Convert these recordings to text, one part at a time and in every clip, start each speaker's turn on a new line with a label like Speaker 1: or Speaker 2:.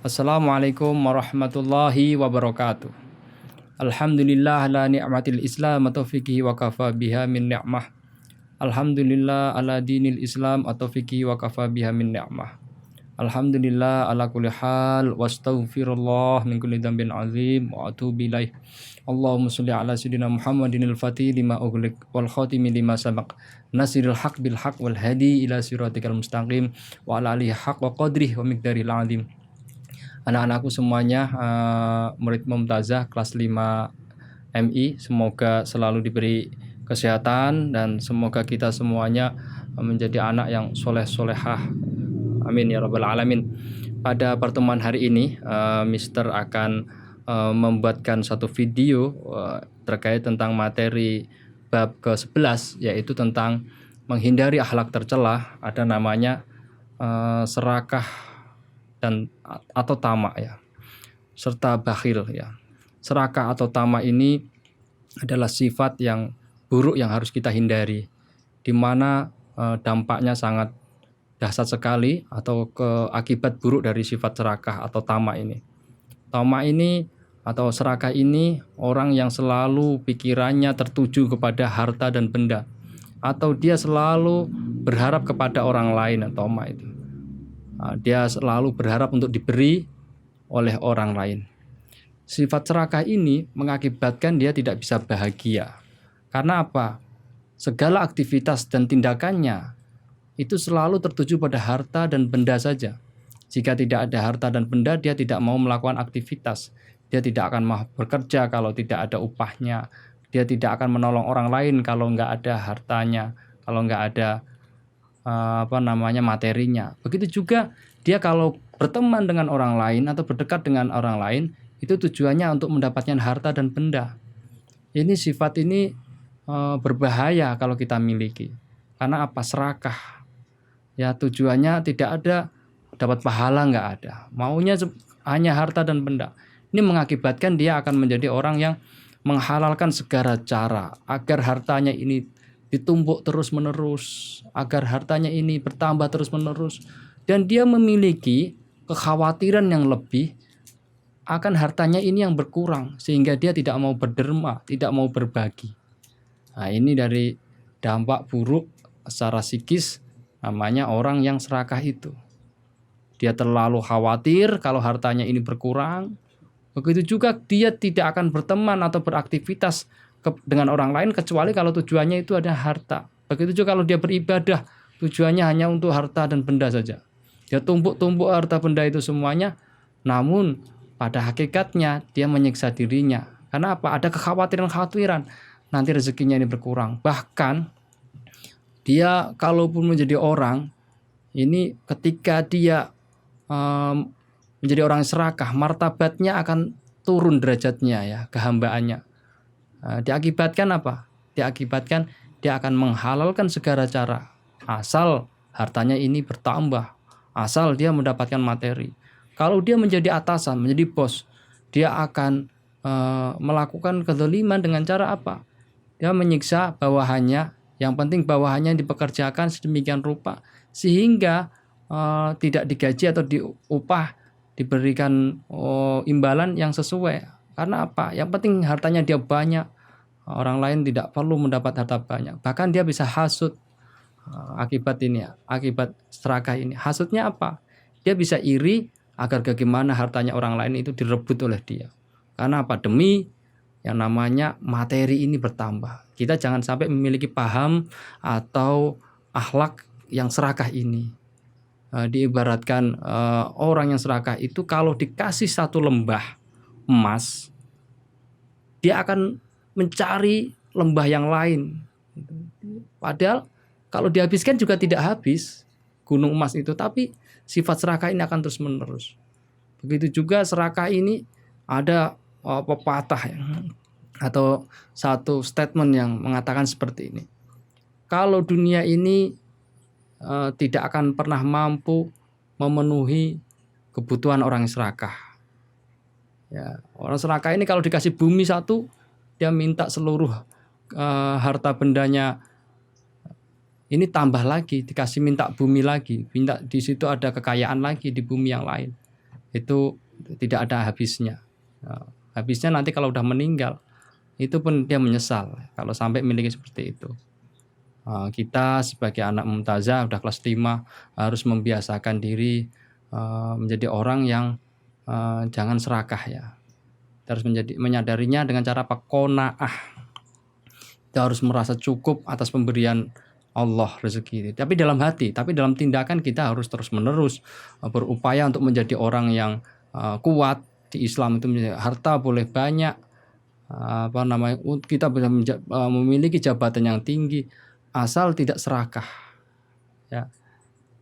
Speaker 1: Assalamualaikum warahmatullahi wabarakatuh. Alhamdulillah ala ni'matil Islam atau fikih wa kafa biha min ni'mah. Alhamdulillah ala dinil Islam atau fikih wa kafa biha min ni'mah. Alhamdulillah ala kulli hal wa astaghfirullah min kulli dhanbin azim wa atubu ilaih. Allahumma sholli ala sayyidina Muhammadinil fatih lima ughliq wal khatimi lima sabaq. Nasiril haq bil haq wal hadi ila siratikal mustaqim wa ala alihi haq wa qadrih wa miqdaril azim. Anak-anakku semuanya, murid Mumtazah kelas 5 MI, semoga selalu diberi kesehatan dan semoga kita semuanya menjadi anak yang soleh-solehah. Amin ya rabbal alamin. Pada pertemuan hari ini, Mister akan membuatkan satu video terkait tentang materi bab ke-11, yaitu tentang menghindari akhlak tercela. Ada namanya serakah dan atau tamak ya, serta bakhil ya. Serakah atau tamak ini adalah sifat yang buruk yang harus kita hindari, di mana dampaknya sangat dahsyat sekali atau akibat buruk dari sifat serakah atau tamak ini. Tamak ini atau serakah ini orang yang selalu pikirannya tertuju kepada harta dan benda, atau dia selalu berharap kepada orang lain. Tamak itu dia selalu berharap untuk diberi oleh orang lain. Sifat serakah ini mengakibatkan dia tidak bisa bahagia. Karena apa? Segala aktivitas dan tindakannya itu selalu tertuju pada harta dan benda saja. Jika tidak ada harta dan benda, dia tidak mau melakukan aktivitas. Dia tidak akan mau bekerja kalau tidak ada upahnya. Dia tidak akan menolong orang lain kalau nggak ada hartanya, kalau nggak ada materinya. Begitu juga dia kalau berteman dengan orang lain atau berdekat dengan orang lain, itu tujuannya untuk mendapatkan harta dan benda. Ini sifat ini berbahaya kalau kita miliki. Karena apa? Serakah. Ya, tujuannya tidak ada dapat pahala, nggak ada. Maunya hanya harta dan benda. Ini mengakibatkan dia akan menjadi orang yang menghalalkan segala cara agar hartanya ini ditumpuk terus-menerus, agar hartanya ini bertambah terus-menerus, dan dia memiliki kekhawatiran yang lebih akan hartanya ini yang berkurang, sehingga dia tidak mau berderma, tidak mau berbagi. Nah, ini dari dampak buruk secara psikis, namanya orang yang serakah itu. Dia terlalu khawatir kalau hartanya ini berkurang. Begitu juga dia tidak akan berteman atau beraktivitas dengan orang lain kecuali kalau tujuannya itu ada harta. Begitu juga kalau dia beribadah, tujuannya hanya untuk harta dan benda saja. Dia tumpuk-tumpuk harta benda itu semuanya, namun pada hakikatnya dia menyiksa dirinya. Karena apa? Ada kekhawatiran-kekhawatiran nanti rezekinya ini berkurang. Bahkan dia kalaupun menjadi orang ini, ketika dia menjadi orang serakah, martabatnya akan turun derajatnya ya, kehambaannya. Diakibatkan apa? Diakibatkan dia akan menghalalkan segala cara asal hartanya ini bertambah, asal dia mendapatkan materi. Kalau dia menjadi atasan, menjadi bos, dia akan melakukan kezaliman dengan cara apa? Dia menyiksa bawahannya, yang penting bawahannya dipekerjakan sedemikian rupa sehingga tidak digaji atau diupah, diberikan imbalan yang sesuai. Karena apa? Yang penting hartanya dia banyak. Orang lain tidak perlu mendapat harta banyak. Bahkan dia bisa hasut akibat ini ya, akibat serakah ini. Hasutnya apa? Dia bisa iri agar bagaimana hartanya orang lain itu direbut oleh dia. Karena apa? Demi yang namanya materi ini bertambah. Kita jangan sampai memiliki paham atau akhlak yang serakah ini. Diibaratkan orang yang serakah itu kalau dikasih satu lembah emas, dia akan mencari lembah yang lain. Padahal kalau dihabiskan juga tidak habis gunung emas itu, tapi sifat serakah ini akan terus menerus. Begitu juga serakah ini ada pepatah atau satu statement yang mengatakan seperti ini. Kalau dunia ini tidak akan pernah mampu memenuhi kebutuhan orang yang serakah. Ya, orang serakah ini kalau dikasih bumi satu, dia minta seluruh harta bendanya ini tambah lagi, dikasih minta bumi lagi, minta di situ ada kekayaan lagi di bumi yang lain. itu tidak ada habisnya. Habisnya nanti kalau udah meninggal, itu pun dia menyesal kalau sampai memiliki seperti itu. Kita sebagai anak mumtazah udah kelas 5 harus membiasakan diri menjadi orang yang jangan serakah ya. Kita harus menyadarinya dengan cara apa? Qanaah. Kita harus merasa cukup atas pemberian Allah rezeki. Tapi dalam hati, tapi dalam tindakan kita harus terus-menerus berupaya untuk menjadi orang yang kuat. Di Islam itu harta boleh banyak, kita bisa memiliki jabatan yang tinggi, asal tidak serakah. Ya,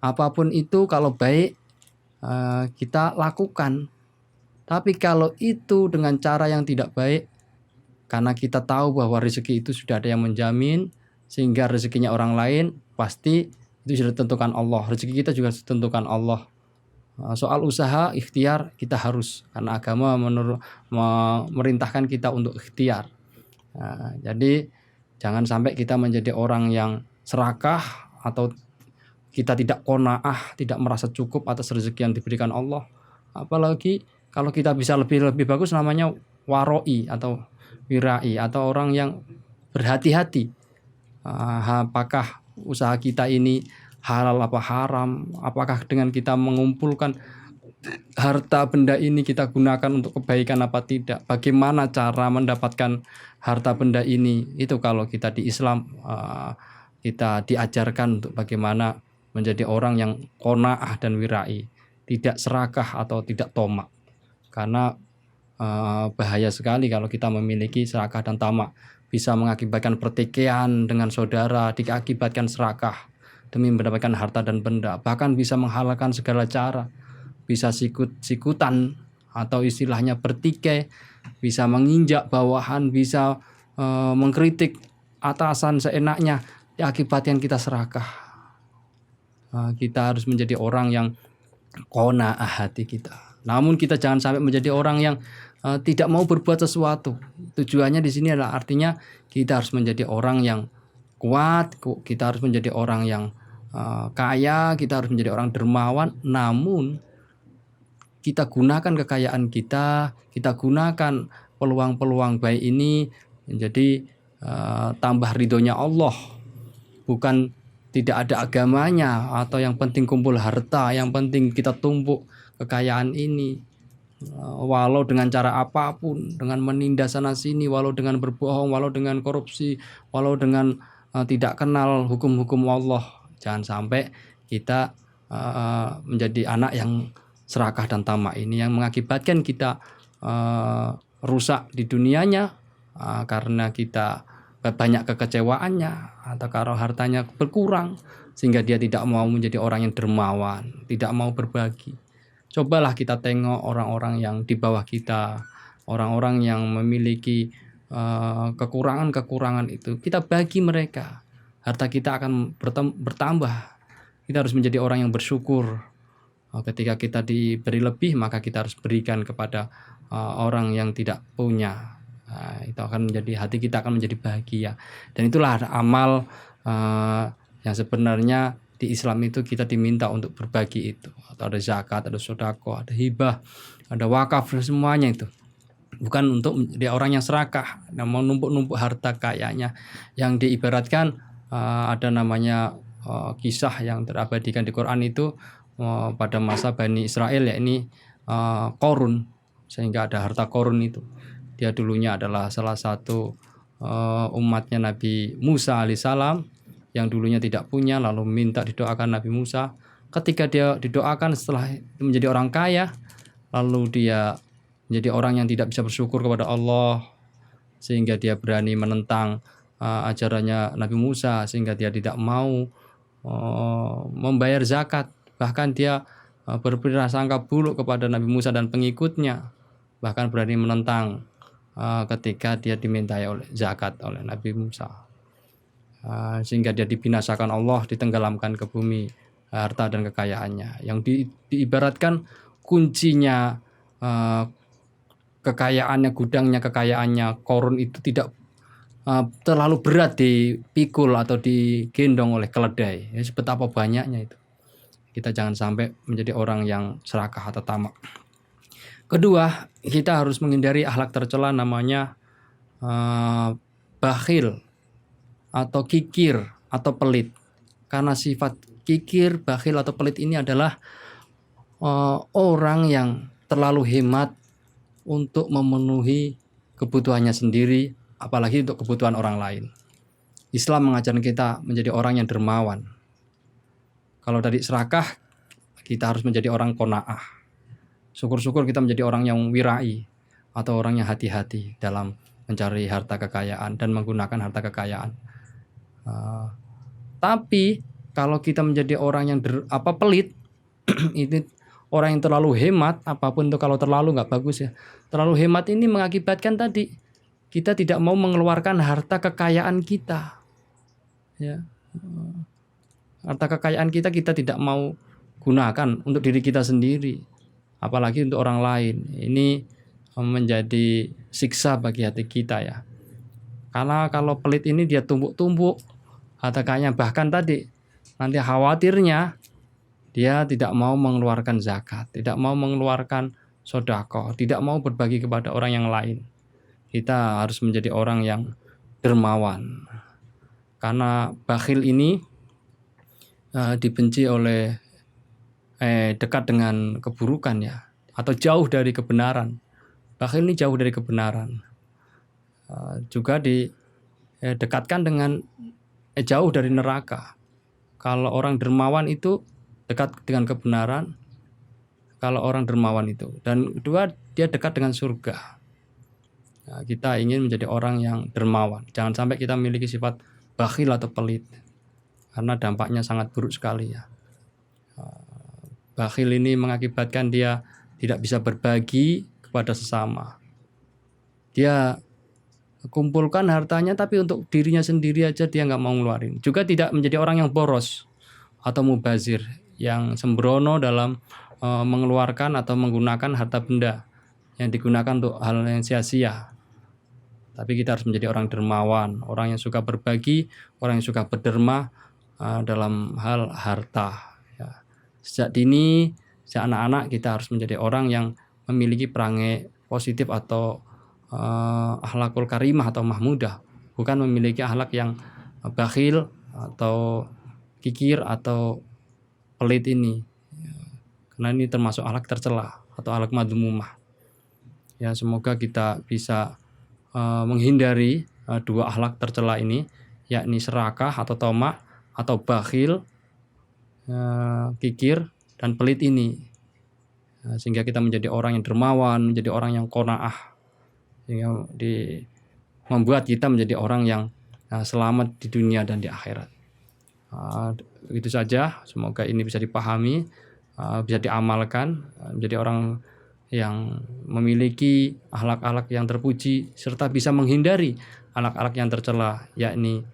Speaker 1: apapun itu kalau baik kita lakukan. Tapi kalau itu dengan cara yang tidak baik, karena kita tahu bahwa rezeki itu sudah ada yang menjamin, sehingga rezekinya orang lain pasti itu sudah ditentukan Allah. Rezeki kita juga ditentukan Allah. Soal usaha, ikhtiar kita harus, karena agama memerintahkan kita untuk ikhtiar. Jadi jangan sampai kita menjadi orang yang serakah atau kita tidak qanaah, tidak merasa cukup atas rezeki yang diberikan Allah. Apalagi kalau kita bisa lebih bagus, namanya waroi atau wirai, atau orang yang berhati-hati. Apakah usaha kita ini halal apa haram, apakah dengan kita mengumpulkan harta benda ini kita gunakan untuk kebaikan apa tidak, bagaimana cara mendapatkan harta benda ini. Itu kalau kita di Islam kita diajarkan untuk bagaimana menjadi orang yang qanaah dan wirai, tidak serakah atau tidak tomak. Karena bahaya sekali kalau kita memiliki serakah dan tamak, bisa mengakibatkan pertikaian dengan saudara, diakibatkan serakah demi mendapatkan harta dan benda, bahkan bisa menghalalkan segala cara, bisa sikut-sikutan atau istilahnya bertikai, bisa menginjak bawahan, bisa mengkritik atasan seenaknya, diakibatkan kita serakah. Kita harus menjadi orang yang qanaah hati kita. Namun kita jangan sampai menjadi orang yang tidak mau berbuat sesuatu. Tujuannya di sini adalah artinya kita harus menjadi orang yang kuat, kita harus menjadi orang yang kaya, kita harus menjadi orang dermawan. Namun kita gunakan kekayaan kita gunakan peluang-peluang baik ini menjadi tambah ridhonya Allah, bukan tidak ada agamanya, atau yang penting kumpul harta, yang penting kita tumpuk kekayaan ini, walau dengan cara apapun, dengan menindas sana sini, walau dengan berbohong, walau dengan korupsi, walau dengan tidak kenal hukum-hukum Allah. Jangan sampai kita menjadi anak yang serakah dan tamak ini, yang mengakibatkan kita rusak di dunianya karena kita banyak kekecewaannya, atau kalau hartanya berkurang sehingga dia tidak mau menjadi orang yang dermawan, tidak mau berbagi. Cobalah kita tengok orang-orang yang di bawah kita, orang-orang yang memiliki kekurangan-kekurangan itu, kita bagi mereka, harta kita akan bertambah. Kita harus menjadi orang yang bersyukur. Ketika kita diberi lebih, maka kita harus berikan kepada orang yang tidak punya. Itu akan menjadi, hati kita akan menjadi bahagia. Dan itulah amal yang sebenarnya di Islam itu kita diminta untuk berbagi itu. Atau ada zakat, ada sedekah, ada hibah, ada wakaf, semuanya itu. Bukan untuk menjadi orang yang serakah, yang mau numpuk-numpuk harta kayanya. Yang diibaratkan ada namanya kisah yang terabadikan di Quran itu pada masa Bani Israel, ya ini Qarun, sehingga ada harta Qarun itu. Dia dulunya adalah salah satu umatnya Nabi Musa alaihissalam, yang dulunya tidak punya, lalu minta didoakan Nabi Musa. Ketika dia didoakan setelah menjadi orang kaya, lalu dia menjadi orang yang tidak bisa bersyukur kepada Allah, sehingga dia berani menentang ajarannya Nabi Musa, sehingga dia tidak mau membayar zakat. Bahkan dia berprasangka buruk kepada Nabi Musa dan pengikutnya, bahkan berani menentang ketika dia dimintai oleh zakat oleh Nabi Musa, sehingga dia dibinasakan Allah, ditenggelamkan ke bumi harta dan kekayaannya. Yang diibaratkan kuncinya kekayaannya, gudangnya kekayaannya Qarun itu tidak terlalu berat dipikul atau digendong oleh keledai. Betapa banyaknya itu. Kita jangan sampai menjadi orang yang serakah atau tamak. Kedua, kita harus menghindari akhlak tercela namanya bakhil atau kikir atau pelit. Karena sifat kikir, bakhil atau pelit ini adalah orang yang terlalu hemat untuk memenuhi kebutuhannya sendiri, apalagi untuk kebutuhan orang lain. Islam mengajarkan kita menjadi orang yang dermawan. Kalau dari serakah, kita harus menjadi orang qanaah. Syukur-syukur kita menjadi orang yang wirai atau orang yang hati-hati dalam mencari harta kekayaan dan menggunakan harta kekayaan. Tapi kalau kita menjadi orang yang pelit, ini orang yang terlalu hemat, apapun itu kalau terlalu nggak bagus ya. Terlalu hemat ini mengakibatkan tadi kita tidak mau mengeluarkan harta kekayaan kita. Ya. Harta kekayaan kita tidak mau gunakan untuk diri kita sendiri, apalagi untuk orang lain. Ini menjadi siksa bagi hati kita ya. Karena kalau pelit ini dia tumpuk-tumpuk harta kekayaan, bahkan tadi nanti khawatirnya dia tidak mau mengeluarkan zakat, tidak mau mengeluarkan sedekah, tidak mau berbagi kepada orang yang lain. Kita harus menjadi orang yang dermawan. Karena bakhil ini dibenci oleh dekat dengan keburukan ya, atau jauh dari kebenaran. Bakhil ini jauh dari kebenaran. Juga didekatkan dengan jauh dari neraka. Kalau orang dermawan itu dekat dengan kebenaran. Kalau orang dermawan itu, dan kedua dia dekat dengan surga. Nah, kita ingin menjadi orang yang dermawan. Jangan sampai kita memiliki sifat bakhil atau pelit, karena dampaknya sangat buruk sekali ya. Bakhil ini mengakibatkan dia tidak bisa berbagi kepada sesama. Dia kumpulkan hartanya tapi untuk dirinya sendiri aja dia nggak mau ngeluarin. Juga tidak menjadi orang yang boros atau mubazir, yang sembrono dalam mengeluarkan atau menggunakan harta benda yang digunakan untuk hal yang sia-sia. Tapi kita harus menjadi orang dermawan, orang yang suka berbagi, orang yang suka berderma dalam hal harta. Ya. Sejak dini, sejak anak-anak kita harus menjadi orang yang memiliki perangai positif atau akhlakul karimah atau mahmudah, bukan memiliki akhlak yang bakhil atau kikir atau pelit ini. Karena ini termasuk akhlak tercela atau akhlak madhumumah. Ya, semoga kita bisa menghindari dua akhlak tercela ini, yakni serakah atau tamak atau bakhil, kikir dan pelit ini, sehingga kita menjadi orang yang dermawan, menjadi orang yang qanaah, sehingga membuat kita menjadi orang yang selamat di dunia dan di akhirat. Begitu saja, semoga ini bisa dipahami, bisa diamalkan, menjadi orang yang memiliki akhlak-akhlak yang terpuji serta bisa menghindari akhlak-akhlak yang tercela, yakni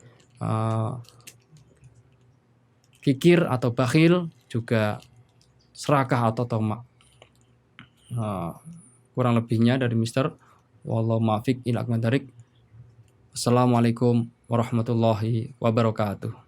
Speaker 1: kikir atau bakhil, juga serakah atau tamak. Kurang lebihnya dari Mister, wallahu muwaffiq ila aqwamit thoriq. Assalamualaikum warahmatullahi wabarakatuh.